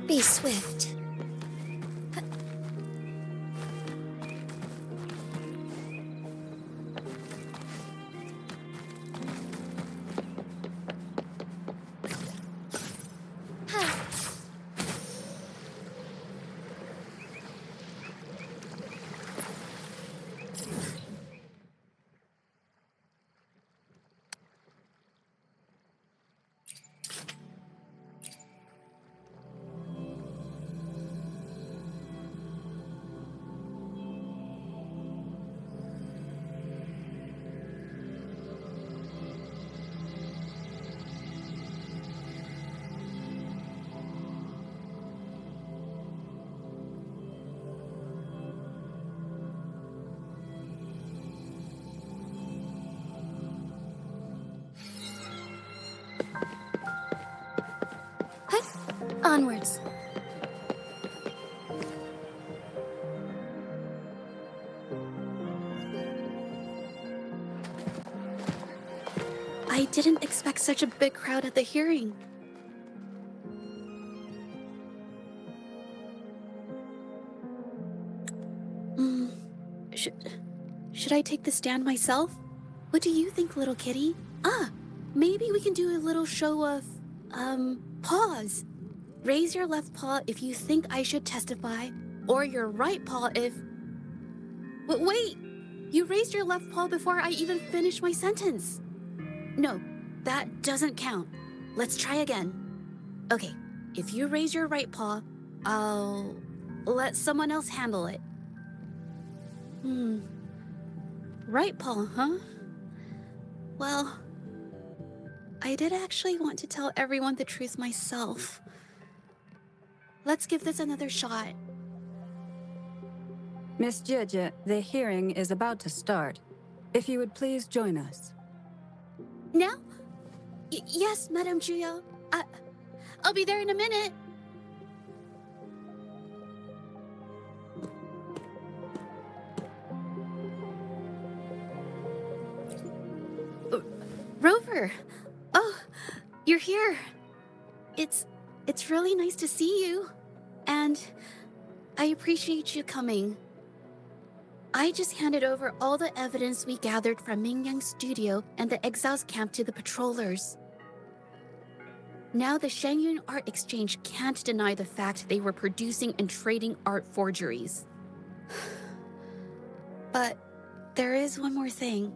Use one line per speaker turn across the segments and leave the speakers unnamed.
Be swift. Onwards. I didn't expect such a big crowd at the hearing. Should I take the stand myself? What do you think, little kitty? Maybe we can do a little show of, paws. Raise your left paw if you think I should testify, or your right paw if... Wait! You raised your left paw before I even finished my sentence. No, that doesn't count. Let's try again. Okay, if you raise your right paw, I'll let someone else handle it. Right paw, huh? Well, I did actually want to tell everyone the truth myself. Let's give this another shot.
Miss Zhezhi, the hearing is about to start. If you would please join us.
Now? Yes, Madame Juyo. I'll be there in a minute. Rover! Oh, you're here. It's really nice to see you. And I appreciate you coming. I just handed over all the evidence we gathered from Mingyang's studio and the exiles camp to the patrollers. Now the Shangyun Art Exchange can't deny the fact they were producing and trading art forgeries. But there is one more thing.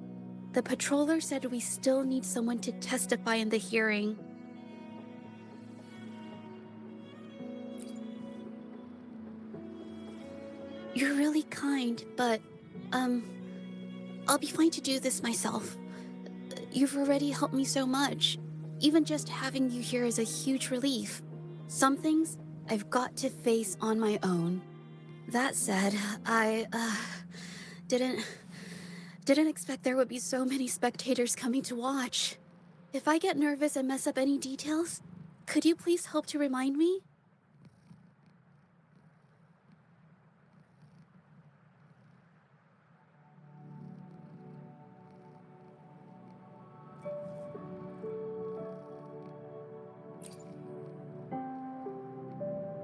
The patroller said we still need someone to testify in the hearing. You're really kind, but, I'll be fine to do this myself. You've already helped me so much. Even just having you here is a huge relief. Some things I've got to face on my own. That said, I, didn't expect there would be so many spectators coming to watch. If I get nervous and mess up any details, could you please help to remind me?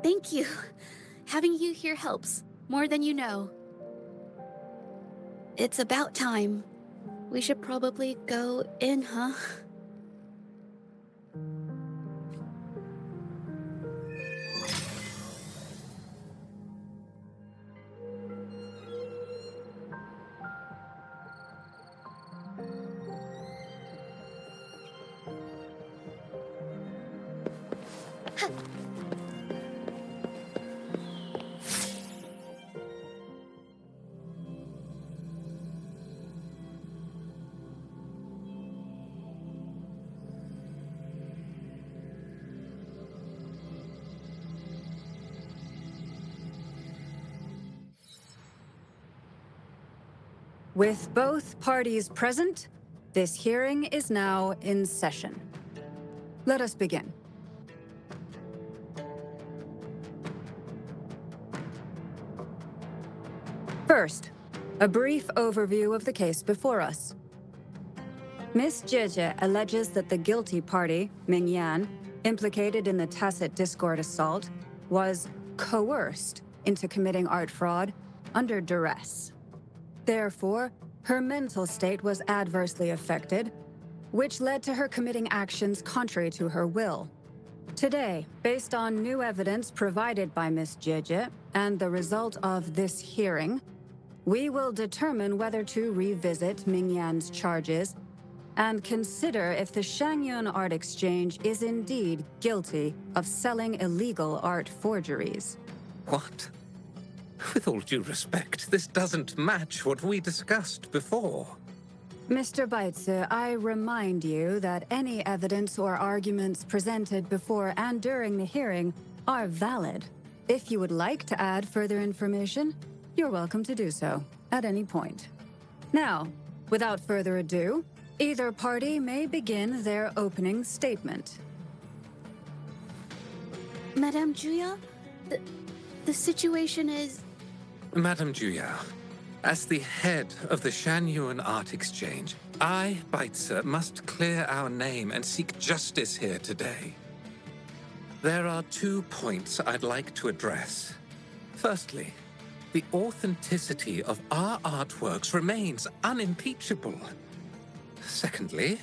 Thank you. Having you here helps, more than you know. It's about time. We should probably go in, huh?
With both parties present, this hearing is now in session. Let us begin. First, a brief overview of the case before us. Miss Zhezhi alleges that the guilty party, Mingyan, implicated in the tacit discord assault, was coerced into committing art fraud under duress. Therefore, her mental state was adversely affected, which led to her committing actions contrary to her will. Today, based on new evidence provided by Miss Zhezhi and the result of this hearing, we will determine whether to revisit Mingyan's charges and consider if the Shangyun Art Exchange is indeed guilty of selling illegal art forgeries.
What? With all due respect, this doesn't match what we discussed before.
Mr. Baitsu, I remind you that any evidence or arguments presented before and during the hearing are valid. If you would like to add further information, you're welcome to do so at any point. Now, without further ado, either party may begin their opening statement.
Madame Juya, the situation is...
Madame Juya, as the head of the Shanyuan Art Exchange, I, Baitsu, must clear our name and seek justice here today. There are 2 points I'd like to address. Firstly, the authenticity of our artworks remains unimpeachable. Secondly,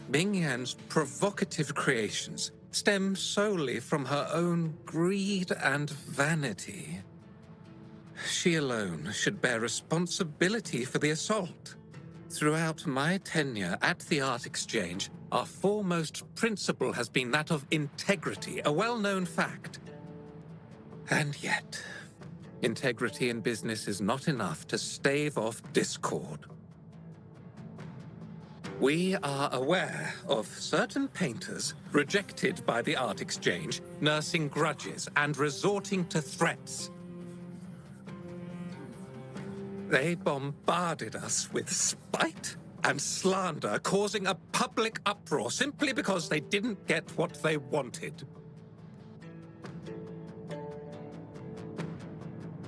Mingyan's provocative creations stem solely from her own greed and vanity. She alone should bear responsibility for the assault. Throughout my tenure at the Art Exchange, our foremost principle has been that of integrity, a well-known fact. And yet, integrity in business is not enough to stave off discord. We are aware of certain painters rejected by the Art Exchange, nursing grudges and resorting to threats. They bombarded us with spite and slander, causing a public uproar simply because they didn't get what they wanted.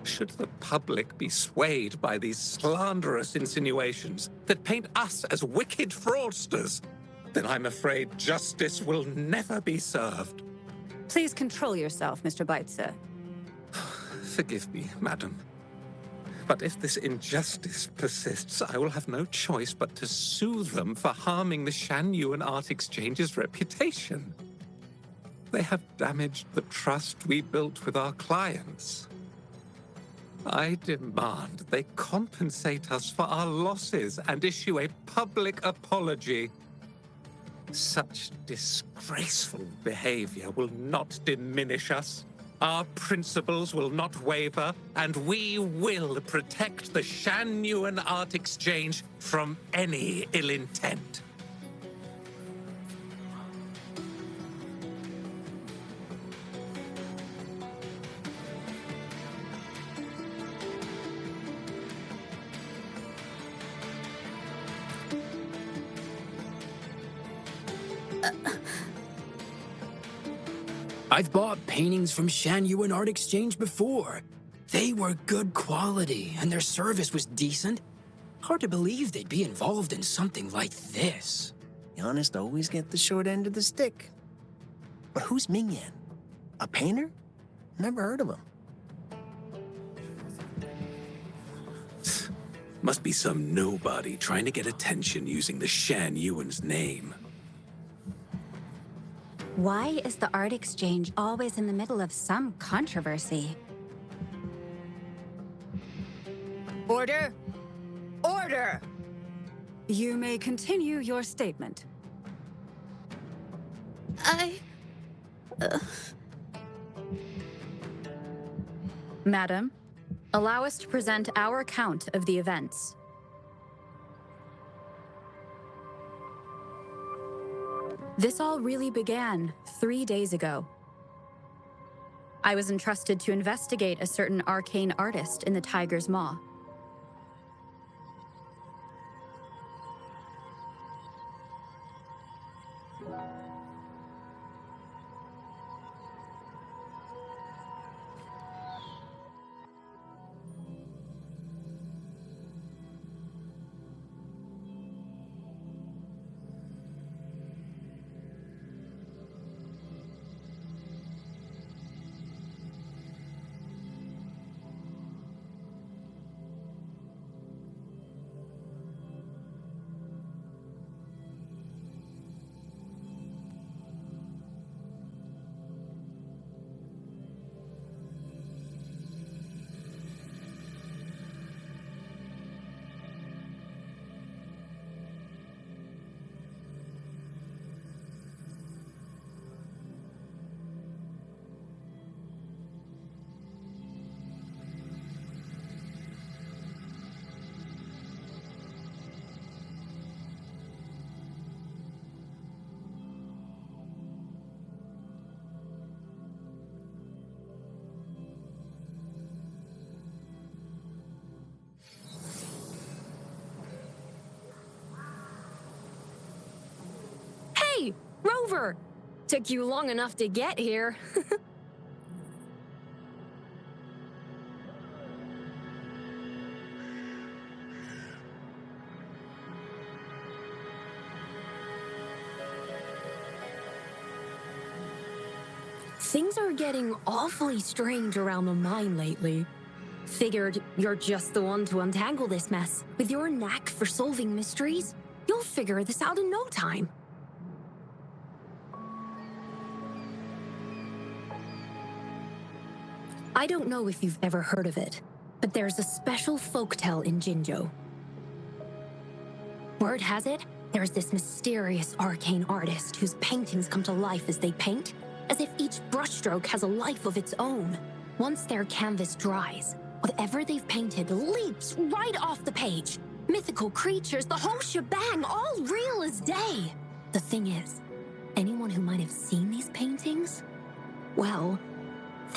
Should the public be swayed by these slanderous insinuations that paint us as wicked fraudsters, then I'm afraid justice will never be served.
Please control yourself, Mr. Baitsu.
Forgive me, madam. But if this injustice persists, I will have no choice but to sue them for harming the Shanyuan Art Exchange's reputation. They have damaged the trust we built with our clients. I demand they compensate us for our losses and issue a public apology. Such disgraceful behavior will not diminish us. Our principles will not waver, and we will protect the Shanyuan Art Exchange from any ill intent.
I've bought paintings from Shanyuan Art Exchange before. They were good quality, and their service was decent. Hard to believe they'd be involved in something like this.
The honest always get the short end of the stick. But who's Mingyan? A painter? Never heard of him.
Must be some nobody trying to get attention using the Shanyuan's name.
Why is the Art Exchange always in the middle of some controversy?
Order! Order! You may continue your statement. Madam, allow us to present our account of the events. This all really began 3 days ago. I was entrusted to investigate a certain arcane artist in the Tiger's Maw.
Rover! Took you long enough to get here. Things are getting awfully strange around the mine lately. Figured you're just the one to untangle this mess. With your knack for solving mysteries, you'll figure this out in no time. I don't know if you've ever heard of it, but there's a special folktale in Jinzhou. Word has it, there's this mysterious arcane artist whose paintings come to life as they paint, as if each brushstroke has a life of its own. Once their canvas dries, whatever they've painted leaps right off the page. Mythical creatures, the whole shebang, all real as day. The thing is, anyone who might have seen these paintings, well,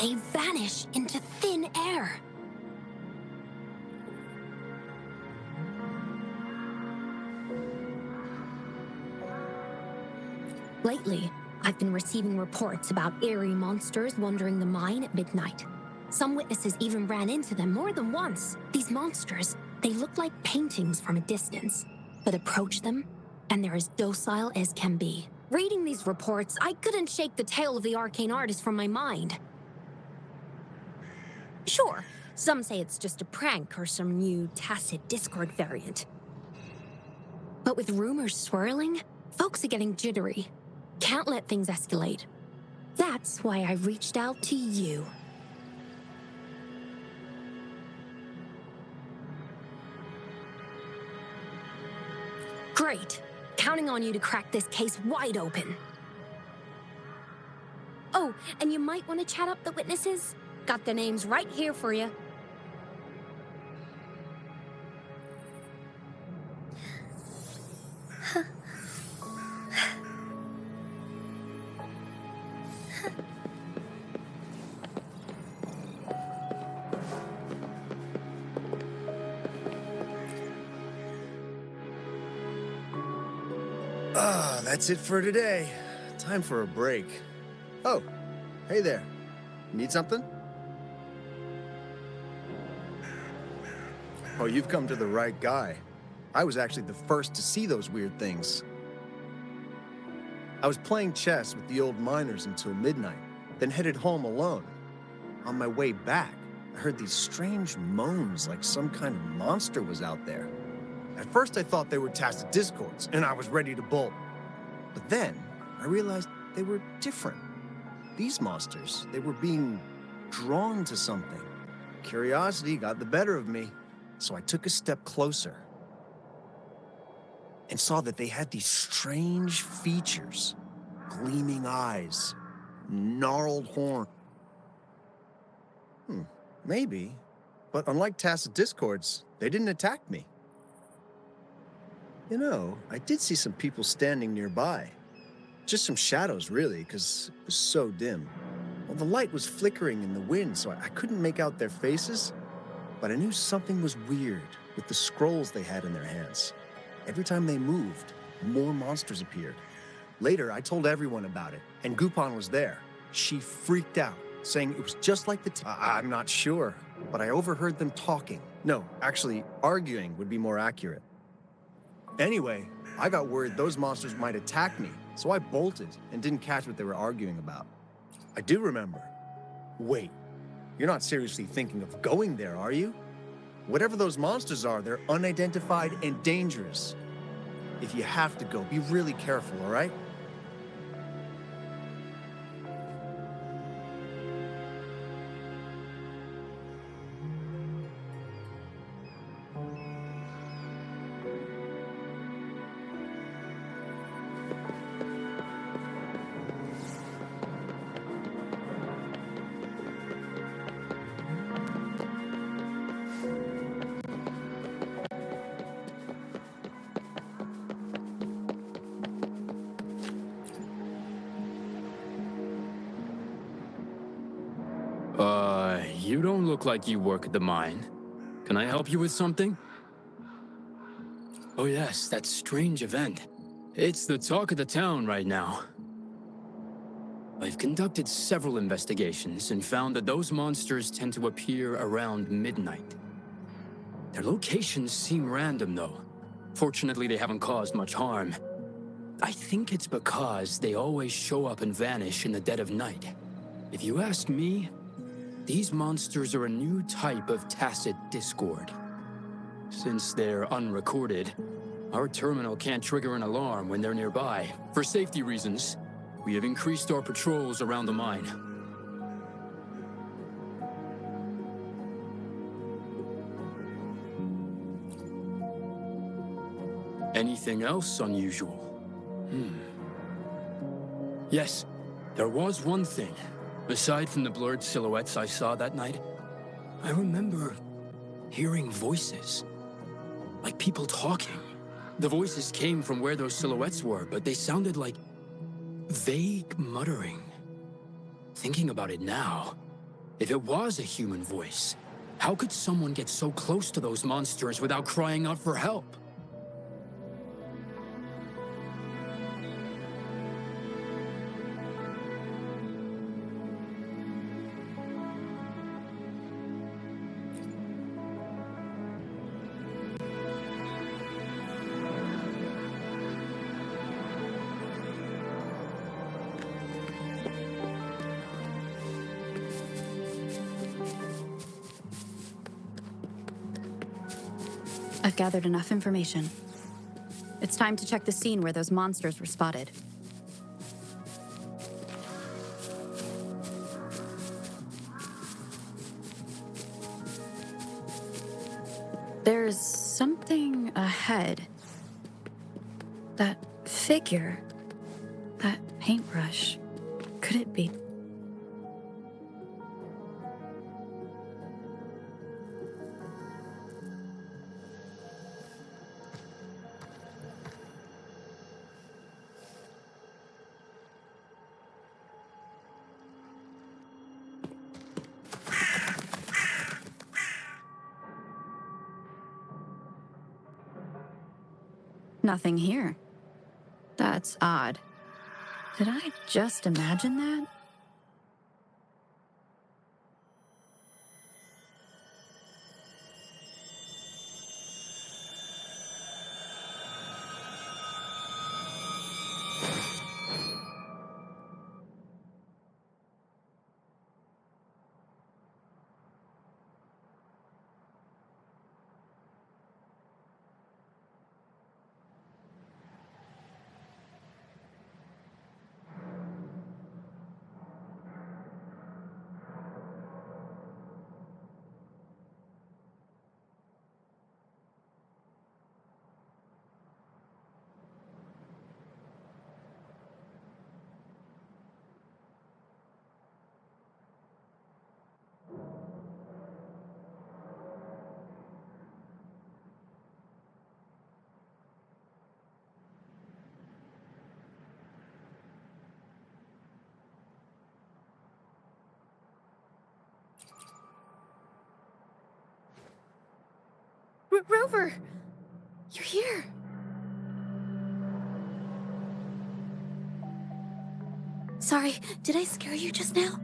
they vanish into thin air. Lately, I've been receiving reports about eerie monsters wandering the mine at midnight. Some witnesses even ran into them more than once. These monsters, they look like paintings from a distance, but approach them, and they're as docile as can be. Reading these reports, I couldn't shake the tale of the arcane artist from my mind. Sure, some say it's just a prank or some new tacit Discord variant. But with rumors swirling, folks are getting jittery. Can't let things escalate. That's why I reached out to you. Great. Counting on you to crack this case wide open. Oh, and you might want to chat up the witnesses. Got their names right here for you.
That's it for today. Time for a break. Oh, hey there. Need something? Oh, you've come to the right guy. I was actually the first to see those weird things. I was playing chess with the old miners until midnight, then headed home alone. On my way back, I heard these strange moans like some kind of monster was out there. At first I thought they were tacit discords, and I was ready to bolt. But then I realized they were different. These monsters, they were being drawn to something. Curiosity got the better of me, so I took a step closer and saw that they had these strange features. Gleaming eyes, gnarled horn. Maybe, but unlike tacit discords, they didn't attack me. You know, I did see some people standing nearby. Just some shadows, really, because it was so dim. Well, the light was flickering in the wind, so I couldn't make out their faces. But I knew something was weird with the scrolls they had in their hands. Every time they moved, more monsters appeared. Later, I told everyone about it, and Gupon was there. She freaked out, saying it was just like the I'm not sure, but I overheard them talking. No, actually, arguing would be more accurate. Anyway, I got worried those monsters might attack me, so I bolted and didn't catch what they were arguing about. I do remember. Wait, you're not seriously thinking of going there, are you? Whatever those monsters are, they're unidentified and dangerous. If you have to go, be really careful, all right?
You don't look like you work at the mine. Can I help you with something? Oh yes, that strange event. It's the talk of the town right now. I've conducted several investigations and found that those monsters tend to appear around midnight. Their locations seem random, though. Fortunately, they haven't caused much harm. I think it's because they always show up and vanish in the dead of night. If you ask me, these monsters are a new type of tacit discord. Since they're unrecorded, our terminal can't trigger an alarm when they're nearby. For safety reasons, we have increased our patrols around the mine. Anything else unusual? Yes, there was one thing. Aside from the blurred silhouettes I saw that night, I remember hearing voices. Like people talking. The voices came from where those silhouettes were, but they sounded like vague muttering. Thinking about it now, if it was a human voice, how could someone get so close to those monsters without crying out for help?
I've gathered enough information. It's time to check the scene where those monsters were spotted. There's something ahead. That figure. That paintbrush. Could it be? Nothing here. That's odd. Did I just imagine that?
Rover! You're here! Sorry, did I scare you just now?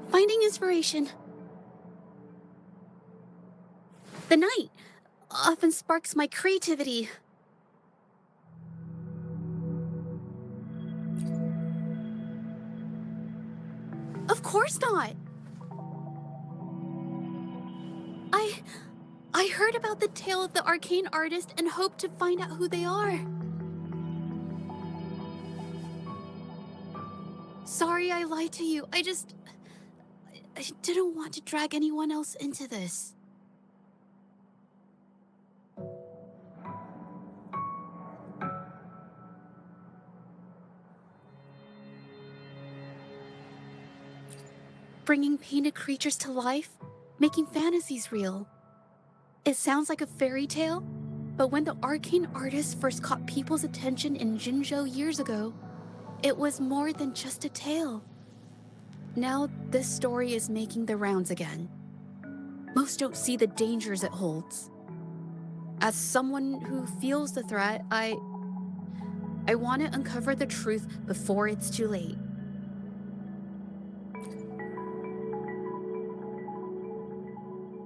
Finding inspiration. The night often sparks my creativity. Of course not. I heard about the tale of the arcane artist and hoped to find out who they are. Sorry I lied to you. I didn't want to drag anyone else into this. bringing painted creatures to life, making fantasies real. It sounds like a fairy tale, but when the arcane artist first caught people's attention in Jinzhou years ago, it was more than just a tale. Now this story is making the rounds again. Most don't see the dangers it holds. As someone who feels the threat, I want to uncover the truth before it's too late.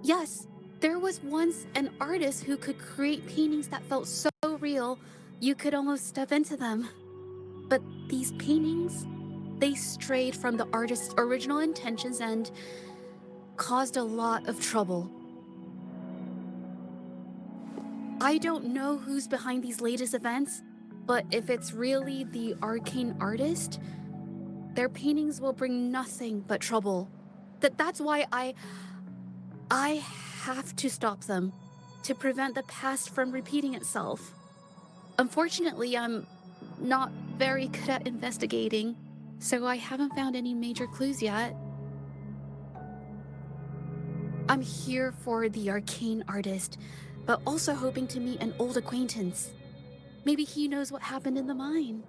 Yes, there was once an artist who could create paintings that felt so real, you could almost step into them. But these paintings, they strayed from the artist's original intentions and caused a lot of trouble. I don't know who's behind these latest events, but if it's really the arcane artist, their paintings will bring nothing but trouble. That's why I have to stop them, to prevent the past from repeating itself. Unfortunately, I'm not very good at investigating, so I haven't found any major clues yet. I'm here for the arcane artist, but also hoping to meet an old acquaintance. Maybe he knows what happened in the mine.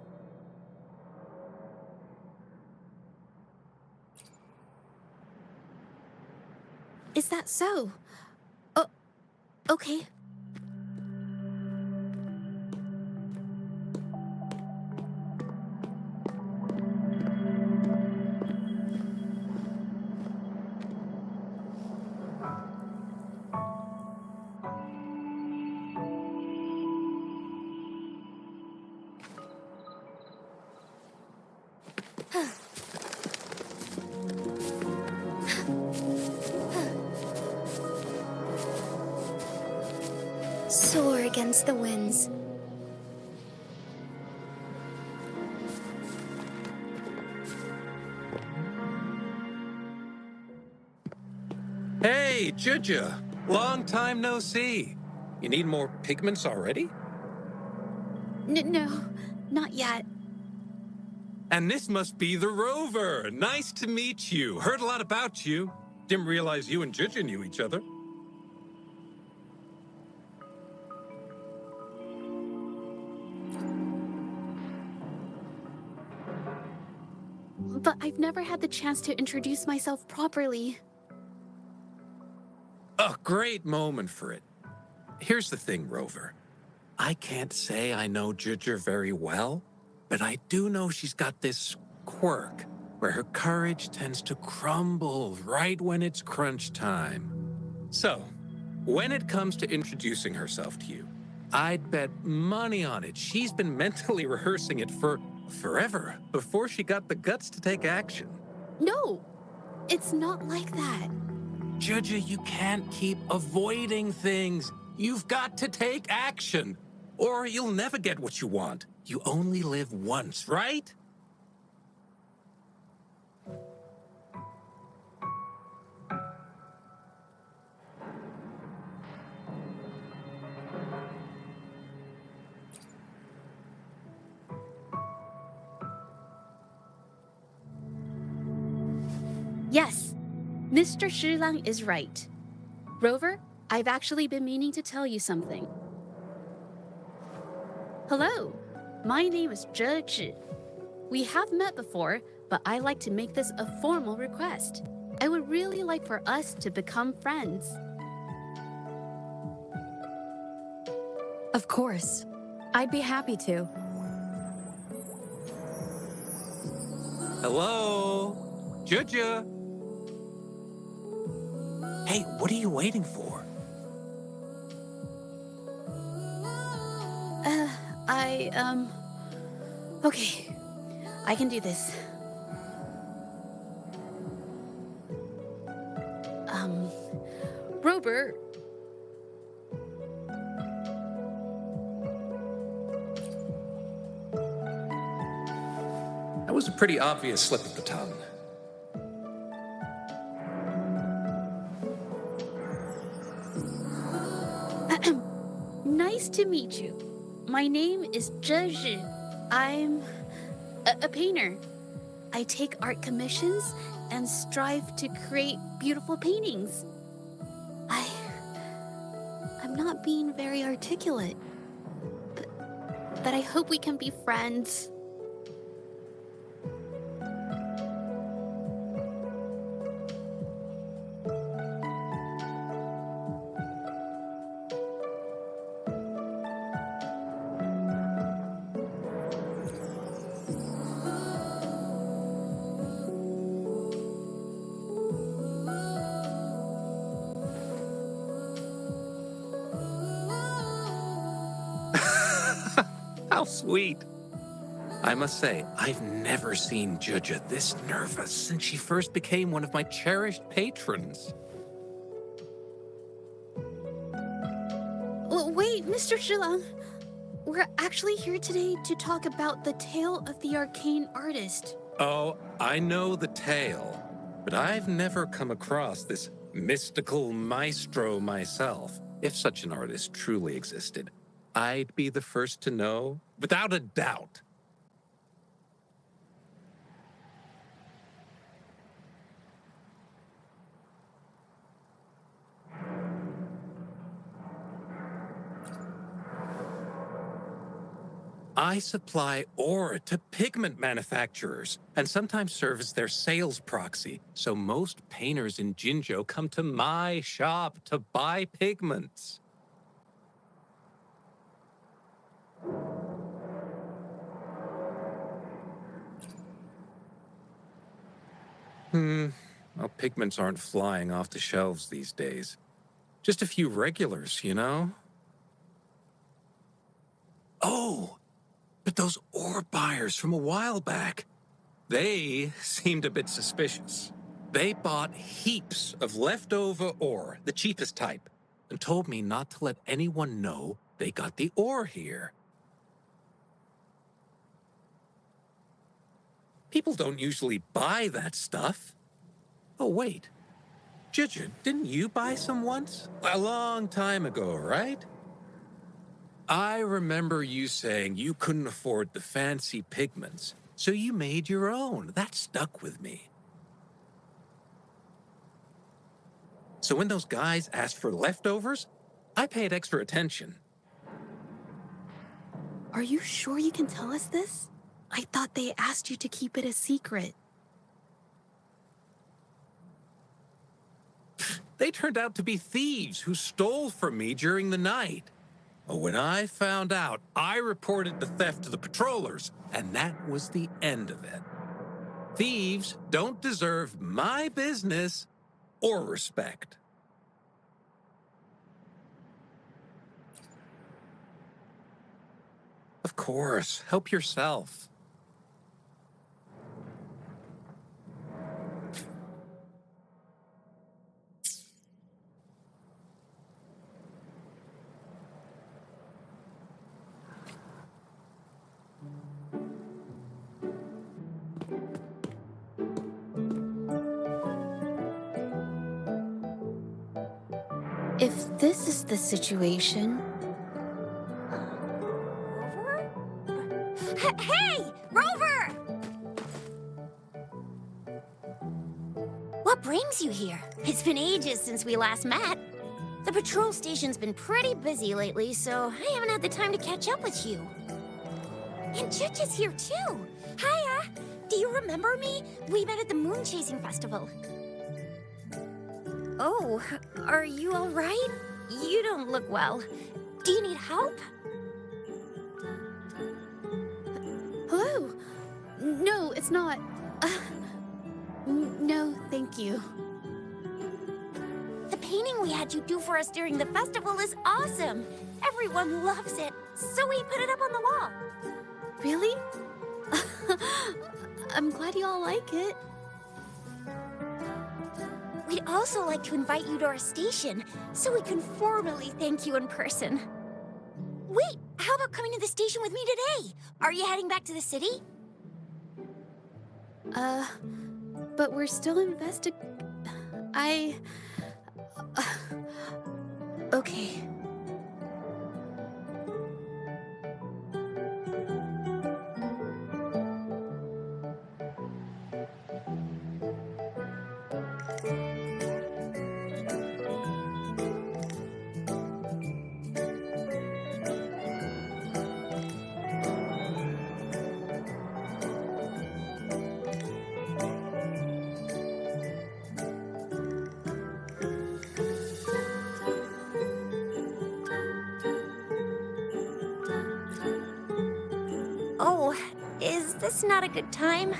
Is that so? Oh, okay. Soar against the winds.
Hey, Zhezhi! Long time no see. You need more pigments already?
No, not yet.
And this must be the Rover. Nice to meet you. Heard a lot about you. Didn't realize you and Zhezhi knew each other.
But I've never had the chance to introduce myself properly.
A great moment for it. Here's the thing, Rover. I can't say I know Zhezhi very well, but I do know she's got this quirk where her courage tends to crumble right when it's crunch time. So, when it comes to introducing herself to you, I'd bet money on it she's been mentally rehearsing it for forever before she got the guts to take action.
No, it's not like that.
Zhezhi, you can't keep avoiding things. You've got to take action, or you'll never get what you want. You only live once, right?
Yes, Mr. Shilang is right. Rover, I've actually been meaning to tell you something. Hello, my name is Zhezhi. We have met before, but I like to make this a formal request. I would really like for us to become friends.
Of course. I'd be happy to.
Hello? Zhezhi? Hey, what are you waiting for?
Okay. I can do this. Robert.
That was a pretty obvious slip of the tongue.
Nice to meet you. My name is Zhezhi. I'm a painter. I take art commissions and strive to create beautiful paintings. I'm not being very articulate, but I hope we can be friends.
How sweet. I must say, I've never seen Zhezhi this nervous since she first became one of my cherished patrons.
Oh, wait, Mr. Shilang. We're actually here today to talk about the tale of the arcane artist.
Oh, I know the tale, but I've never come across this mystical maestro myself. If such an artist truly existed, I'd be the first to know, without a doubt. I supply ore to pigment manufacturers and sometimes serve as their sales proxy, so most painters in Jinzhou come to my shop to buy pigments. Well, pigments aren't flying off the shelves these days. Just a few regulars, you know? Oh! But those ore buyers from a while back, they seemed a bit suspicious. They bought heaps of leftover ore, the cheapest type, and told me not to let anyone know they got the ore here. People don't usually buy that stuff. Oh, wait. Zhezhi, didn't you buy some once? A long time ago, right? I remember you saying you couldn't afford the fancy pigments, so you made your own. That stuck with me. So when those guys asked for leftovers, I paid extra attention.
Are you sure you can tell us this? I thought they asked you to keep it a secret.
They turned out to be thieves who stole from me during the night. When I found out, I reported the theft to the patrollers, and that was the end of it. Thieves don't deserve my business or respect. Of course, help yourself.
If this is the situation...
Rover? Hey! Rover! What brings you here? It's been ages since we last met. The patrol station's been pretty busy lately, so I haven't had the time to catch up with you. And Zhezhi's here too. Hiya! Do you remember me? We met at the Moon Chasing Festival. Oh, are you all right? You don't look well. Do you need help?
Hello? No, it's not. No, thank you.
The painting we had you do for us during the festival is awesome. Everyone loves it, so we put it up on the wall.
Really? I'm glad you all like it.
We'd also like to invite you to our station, so we can formally thank you in person. Wait, how about coming to the station with me today? Are you heading back to the city?
But we're still okay.
Oh, is this not a good time?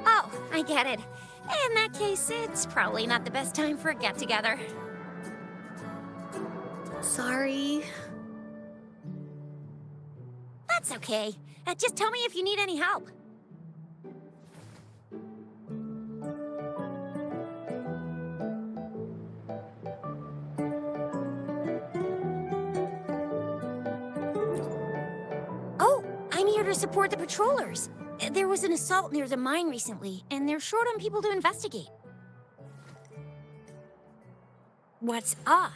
Oh, I get it. In that case, it's probably not the best time for a get-together.
Sorry.
That's okay. Just tell me if you need any help. Oh, I'm here to support the patrollers. There was an assault near the mine recently, and they're short on people to investigate. What's odd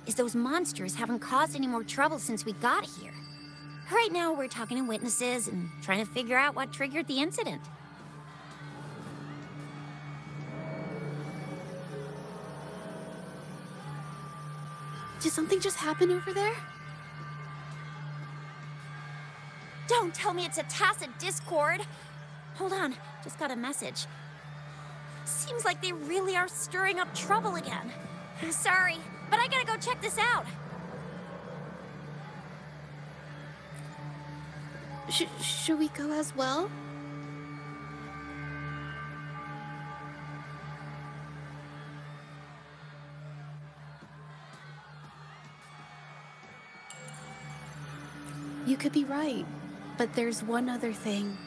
is those monsters haven't caused any more trouble since we got here. Right now, we're talking to witnesses and trying to figure out what triggered the incident.
Did something just happen over there?
Don't tell me it's a tacit discord. Hold on, just got a message. Seems like they really are stirring up trouble again. Sorry, but I gotta go check this out.
Should we go as well? You could be right, but there's one other thing.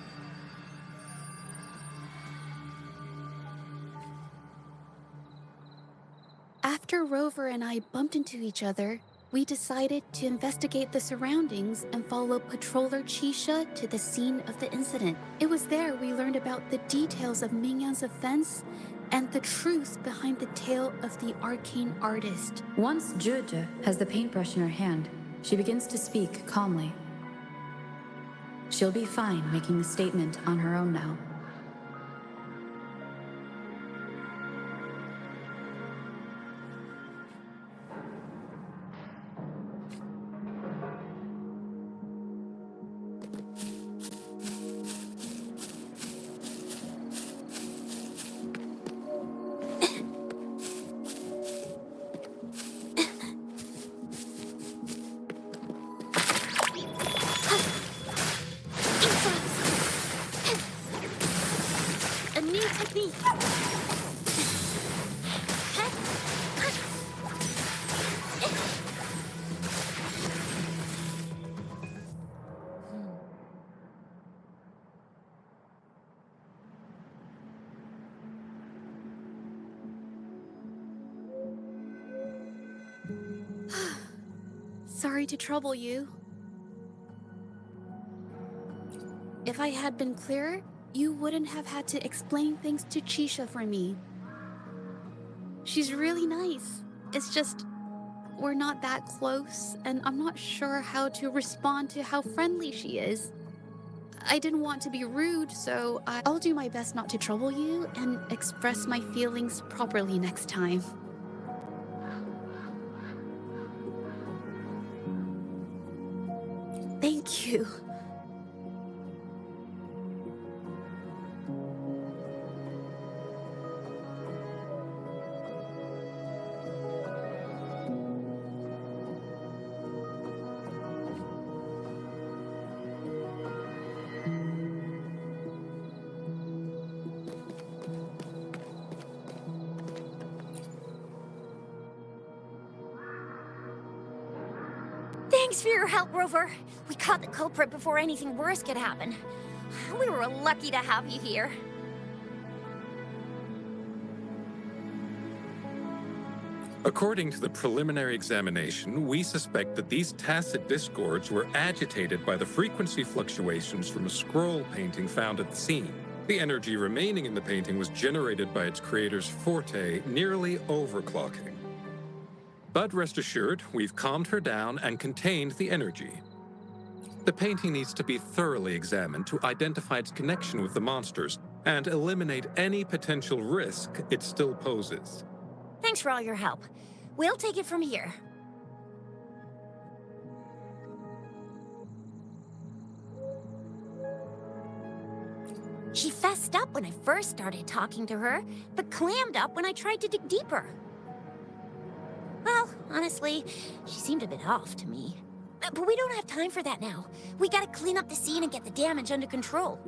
After Rover and I bumped into each other, we decided to investigate the surroundings and follow Patroller Chisha to the scene of the incident. It was there we learned about the details of Mingyan's offense and the truth behind the tale of the arcane artist.
Once Zhezhi has the paintbrush in her hand, she begins to speak calmly. She'll be fine making the statement on her own now.
A new technique.
Sorry to trouble you. If I had been clearer, you wouldn't have had to explain things to Chisha for me. She's really nice. It's just, we're not that close, and I'm not sure how to respond to how friendly she is. I didn't want to be rude, so I'll do my best not to trouble you and express my feelings properly next time. Thank you.
Thanks for your help, Rover. We caught the culprit before anything worse could happen. We were lucky to have you here.
According to the preliminary examination, we suspect that these tacit discords were agitated by the frequency fluctuations from a scroll painting found at the scene. The energy remaining in the painting was generated by its creator's forte, nearly overclocking. But rest assured, we've calmed her down and contained the energy. The painting needs to be thoroughly examined to identify its connection with the monsters and eliminate any potential risk it still poses.
Thanks for all your help. We'll take it from here. She fessed up when I first started talking to her, but clammed up when I tried to dig deeper. Well, honestly, she seemed a bit off to me. But we don't have time for that now. We gotta clean up the scene and get the damage under control.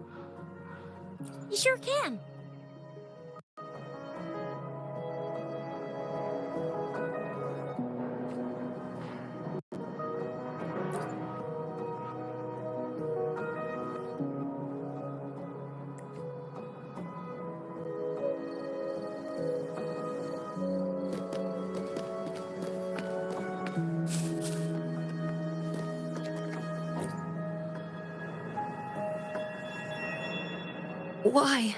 You sure can.
Why?